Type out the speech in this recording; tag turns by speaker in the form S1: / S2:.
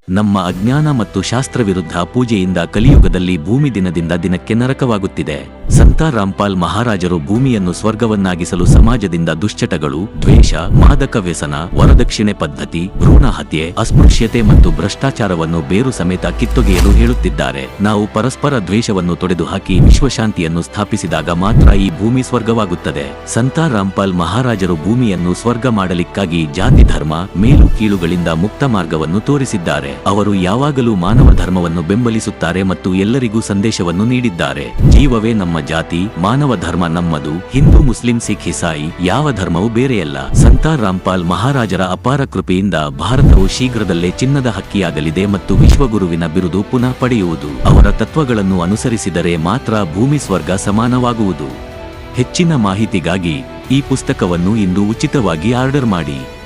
S1: ನಮ್ಮ ಅಜ್ಞಾನ ಮತ್ತು ಶಾಸ್ತ್ರವಿರುದ್ಧ ಪೂಜೆಯಿಂದ ಕಲಿಯುಗದಲ್ಲಿ ಭೂಮಿ ದಿನದಿಂದ ದಿನಕ್ಕೆ ನರಕವಾಗುತ್ತಿದೆ. ಸಂತ ರಾಮ್ಪಾಲ್ ಮಹಾರಾಜರು ಭೂಮಿಯನ್ನು ಸ್ವರ್ಗವನ್ನಾಗಿಸಲು ಸಮಾಜದಿಂದ ದುಶ್ಚಟಗಳು, ದ್ವೇಷ, ಮಾದಕ ವ್ಯಸನ, ವರದಕ್ಷಿಣೆ ಪದ್ಧತಿ, ಭ್ರೂಣ ಹತ್ಯೆ, ಅಸ್ಪೃಶ್ಯತೆ ಮತ್ತು ಭ್ರಷ್ಟಾಚಾರವನ್ನು ಬೇರು ಸಮೇತ ಕಿತ್ತೊಗೆಯಲು ಹೇಳುತ್ತಿದ್ದಾರೆ. ನಾವು ಪರಸ್ಪರ ದ್ವೇಷವನ್ನು ತೊಡೆದುಹಾಕಿ ವಿಶ್ವಶಾಂತಿಯನ್ನು ಸ್ಥಾಪಿಸಿದಾಗ ಮಾತ್ರ ಈ ಭೂಮಿ ಸ್ವರ್ಗವಾಗುತ್ತದೆ. ಸಂತ ರಾಮ್ಪಾಲ್ ಮಹಾರಾಜರು ಭೂಮಿಯನ್ನು ಸ್ವರ್ಗ ಮಾಡಲಿಕ್ಕಾಗಿ ಜಾತಿ ಧರ್ಮ, ಮೇಲು ಕೀಳುಗಳಿಂದ ಮುಕ್ತ ಮಾರ್ಗವನ್ನು ತೋರಿಸಿದ್ದಾರೆ. ಅವರು ಯಾವಾಗಲೂ ಮಾನವ ಧರ್ಮವನ್ನು ಬೆಂಬಲಿಸುತ್ತಾರೆ ಮತ್ತು ಎಲ್ಲರಿಗೂ ಸಂದೇಶವನ್ನು ನೀಡಿದ್ದಾರೆ. ಜೀವವೇ ನಮ್ಮ ಜಾತಿ, ಮಾನವ ಧರ್ಮ ನಮ್ಮದು. ಹಿಂದೂ, ಮುಸ್ಲಿಂ, ಸಿಖ್, ಇಸಾಯಿ ಯಾವ ಧರ್ಮವೂ ಬೇರೆಯಲ್ಲ. ಸಂತ ರಾಮ್ಪಾಲ್ ಮಹಾರಾಜರ ಅಪಾರ ಕೃಪೆಯಿಂದ ಭಾರತವು ಶೀಘ್ರದಲ್ಲೇ ಚಿನ್ನದ ಹಕ್ಕಿಯಾಗಲಿದೆ ಮತ್ತು ವಿಶ್ವಗುರುವಿನ ಬಿರುದು ಪುನಃ ಪಡೆಯುವುದು. ಅವರ ತತ್ವಗಳನ್ನು ಅನುಸರಿಸಿದರೆ ಮಾತ್ರ ಭೂಮಿ ಸ್ವರ್ಗ ಸಮಾನವಾಗುವುದು. ಹೆಚ್ಚಿನ ಮಾಹಿತಿಗಾಗಿ ಈ ಪುಸ್ತಕವನ್ನು ಇಂದು ಉಚಿತವಾಗಿ ಆರ್ಡರ್ ಮಾಡಿ.